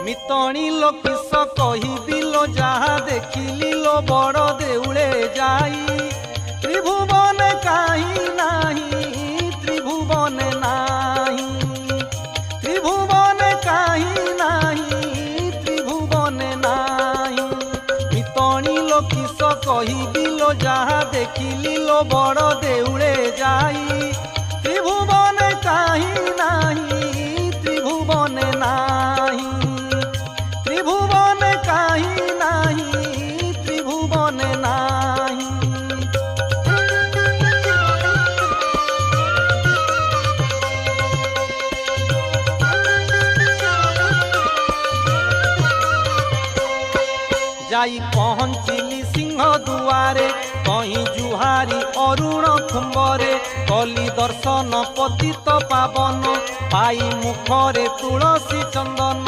मितणी लो किस कहिदिलो जहा देखिली लो बड़ देउले जाई त्रिभुवन काहि नाही त्रिभुवन नाही त्रिभुवन काहि नाही त्रिभुवन नाही मितणी लो किस कहिदिलो जहा देखिली लो बड़ देउले जाई त्रिभुवन काहि नाही त्रिभुवन नाही त्रिभुवन काहि नाही त्रिभुवन नाही। जाई पहुँचिली सिंह दुआरे कहीं जुहारी अरुण खुम्बरे कली दर्शन पतित पावन पाई मुखरे तुलसी चंदन